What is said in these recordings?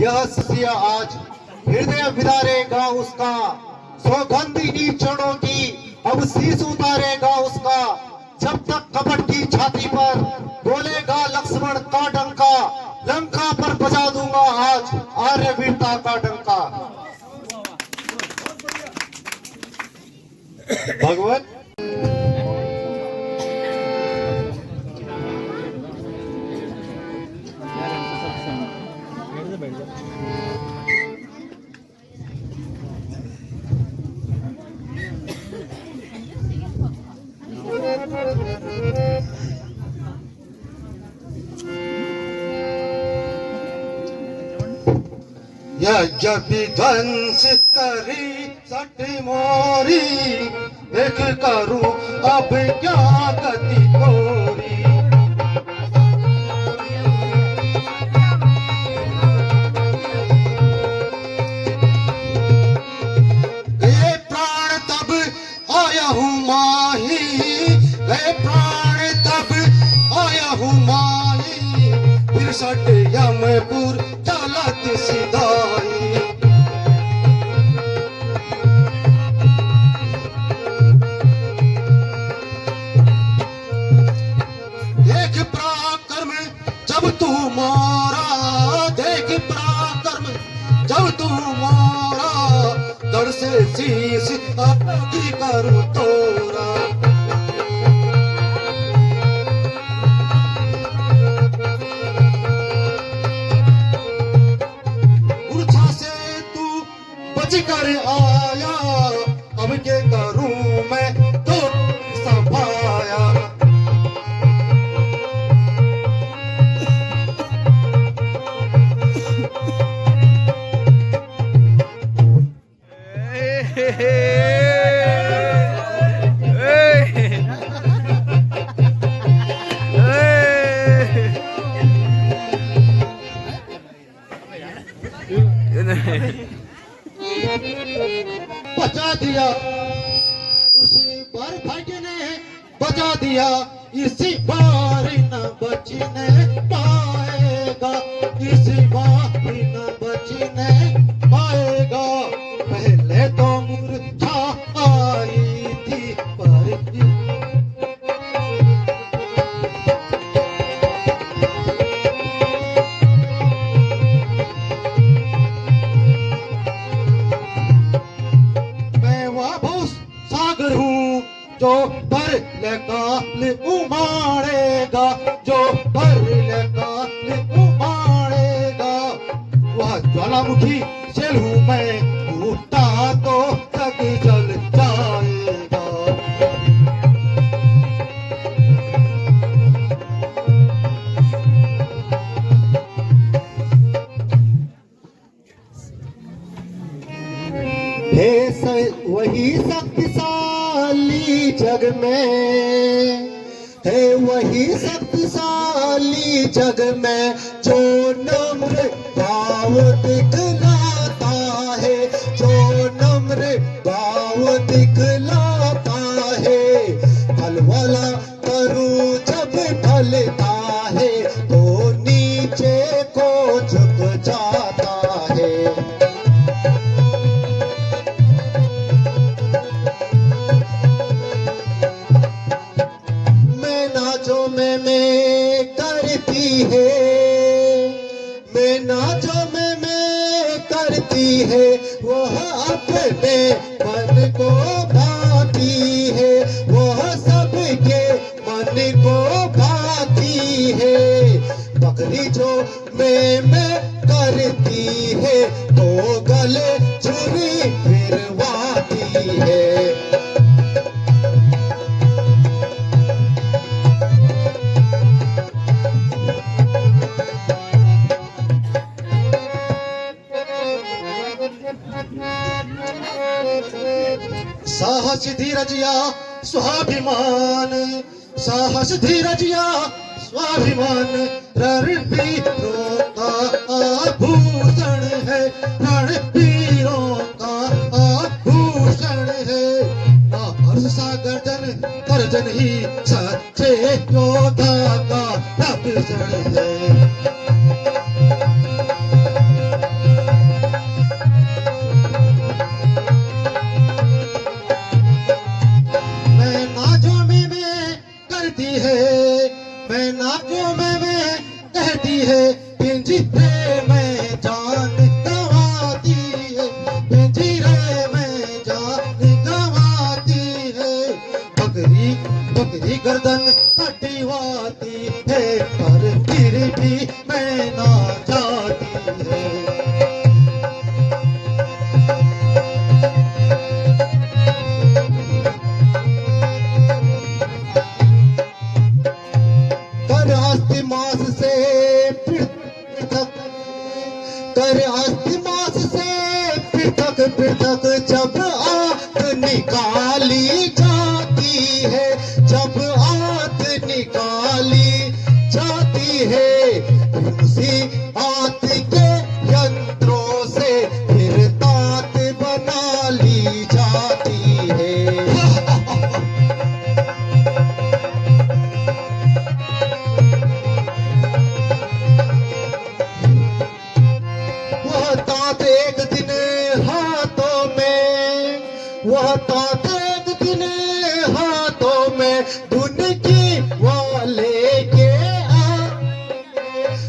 यह शिष्य आज हृदय विदारेगा उसका, सौगंधिनी चरणों की अब शीश उतारेगा उसका। जब तक कपट की छाती पर बोलेगा लक्ष्मण का डंका, लंका पर बजा दूंगा आज आर्य वीरता का डंका। भगवत यज्ञ विध्वंस करी सट मोरी, देख करूं अब क्या गति तोरी। गए प्राण तब आया हूँ माही, गए प्राण तब आया हूँ माही, फिर सट यमपुर चलत सिधाई। देख पराक्रम जब तू मारा, देख पराक्रम जब तू मारा, दर से शीश अपनी करूं तोरा। कर आया अब के करूं मैं तो सफाया। बचा दिया उसी बार भाग्य ने बचा दिया, इसी बार न बचने पाएगा, इसी बार न बचने पाएगा। पहले तो मूर्छा आई थी पर जो भर काल उमाड़ेगा, जो भर काल उमाड़ेगा। वह ज्वालामुखी जल हूँ मैं, टूटा तो तक जल जाएगा। हे वही शक्तिशाली जग में, है वही शक्तिशाली जग में, जो नम्र भाव दिखलाता है, जो नम्र भाव दिखलाता है। फल वाला करूं जब ढलता है, तो नीचे को झुक जाता है। मैं करती है, मैं नाचो में करती है, वह अपने मन को भाती है, वह सबके मन को भाती है। बकरी जो मैं करती है, तो गले छुरी फिरवाती है। साहस धीरज या स्वाभिमान, साहस धीरज या स्वाभिमान, रणवीरों का आभूषण है, रणवीरों का आभूषण है। ना हर्ष सा गर्जन ही सच्चे योद्धा का लक्षण है। पिंजरे में जान गंवाती है, पिंजरे में जान गंवाती है। बकरी बकरी गर्दन कटवाती है, पर फिर भी मैं ना जाती है। कर अस्थि मास से पृथक, कर अस्थि मास से पृथक पृथक जब आंत निकाली जाती है, जब आंत निकाली जाती है। उसी आंत के यंत्रों से फिर दांत बना ली जाती है। वह दांत एक दिन हाथों में, वह दांत एक दिन हाथों में धुनकी वाले के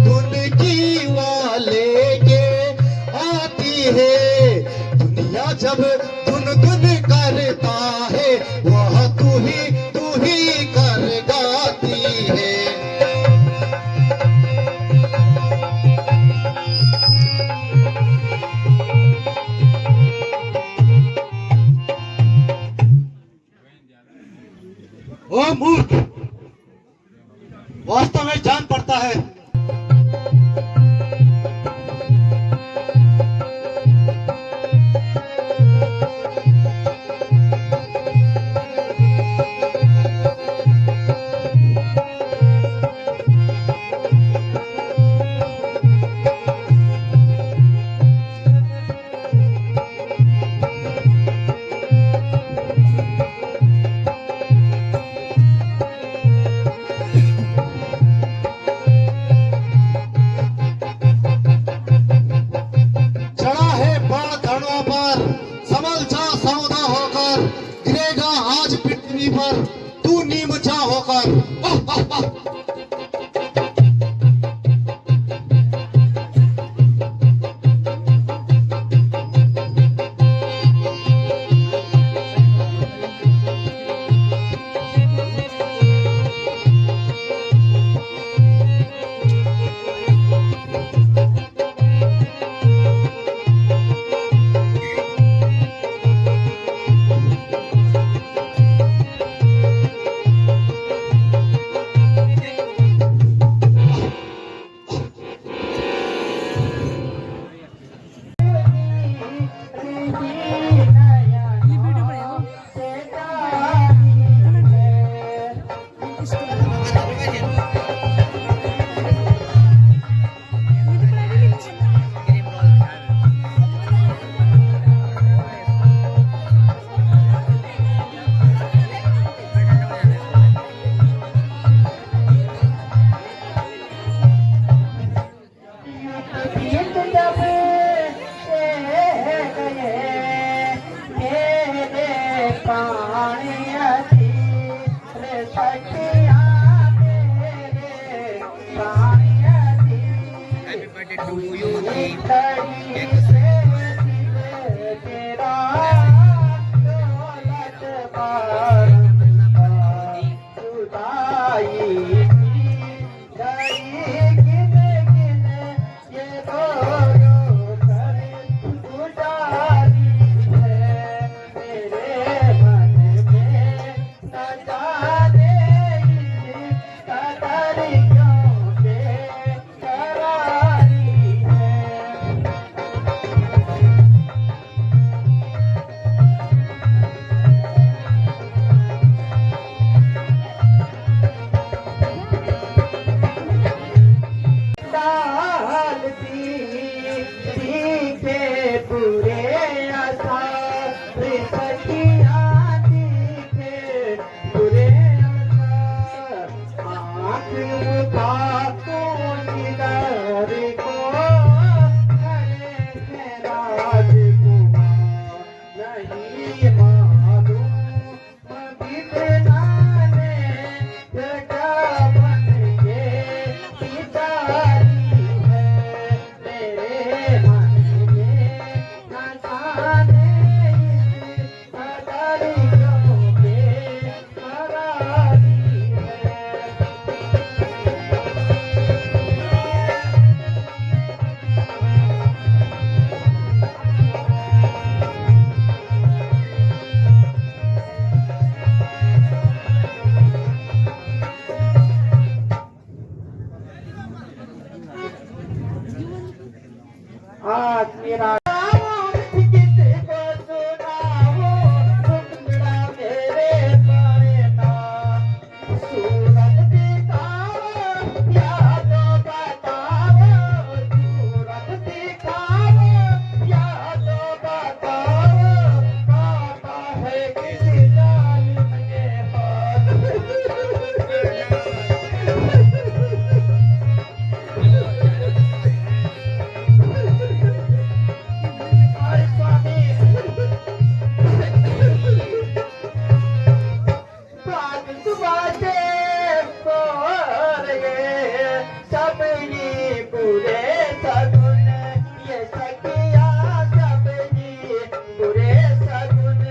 धुनकी वाले के आती है। दुनिया जब धुन धुन करता है, वह तू ही कर गाती है। ओ मूर्ख, वास्तव में जान पड़ता है। चढ़ा है बाण धड़ों पर, संभल जा सौदा होकर, गिरेगा आज पृथ्वी पर तू नीम जा होकर। आज मेरा किसको सुनाओ टुकड़ा मेरे बारे ना सूरत दिखाओ यादों बताओ सूरत दिखाओ यादों बताओ काटा है किसी जालिम के हाथ स्वामी बात सुबाते और ये सब ये बुरे सगुन ये सखिया सब ये बुरे सगुन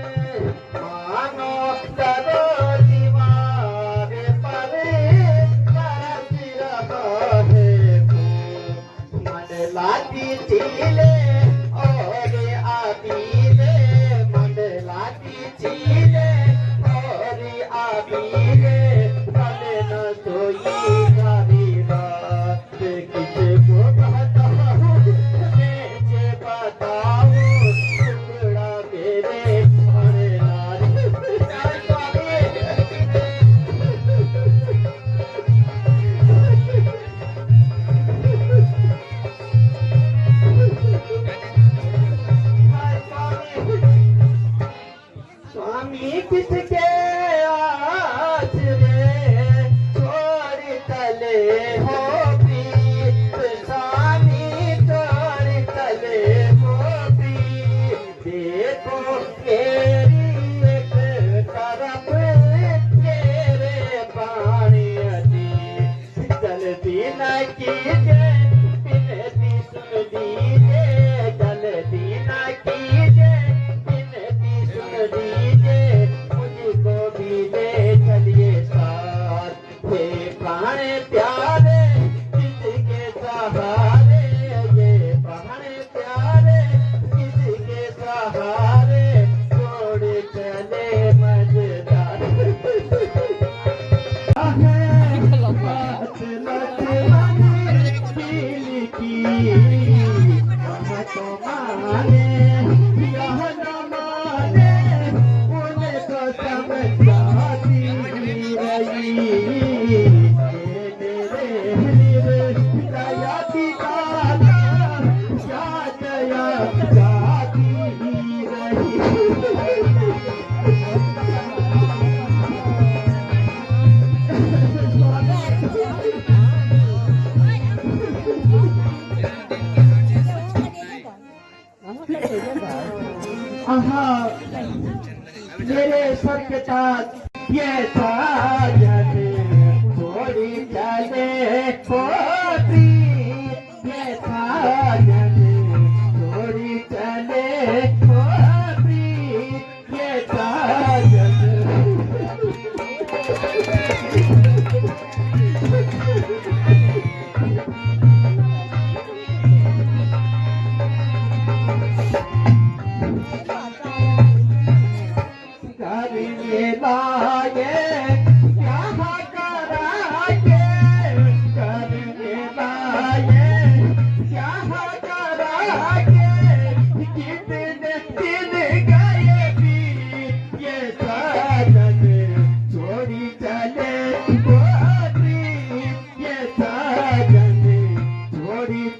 मानो करो दीवार पर बरस रहा है मन लाती चीले और आबीले मन लाती चीले और आबीले कल न सोई सारी रात किसको बताऊं मुझे बताओ टुकड़ा मेरे हरे नारी स्वामी किसके आसरे छोड़ तले हो प्रीत स्वामी छोड़ तले हो प्रीत देखो मेरी एक तरफ तेरे पानी अति जल्दी न कीजिए बिनती सुन लीजिए जल्दी न कीजिए बिनती सुन लीजिए मुझको भी ले चलिए साथ हे प्राण प्यारे किसके सहारे ये प्राण प्यारे किसके सहारे छोड़ चले मजेदार मेरे सर के साथ ये साजन थोड़ी चले होती ये साजन थोड़ी चले होती ये साजन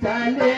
चले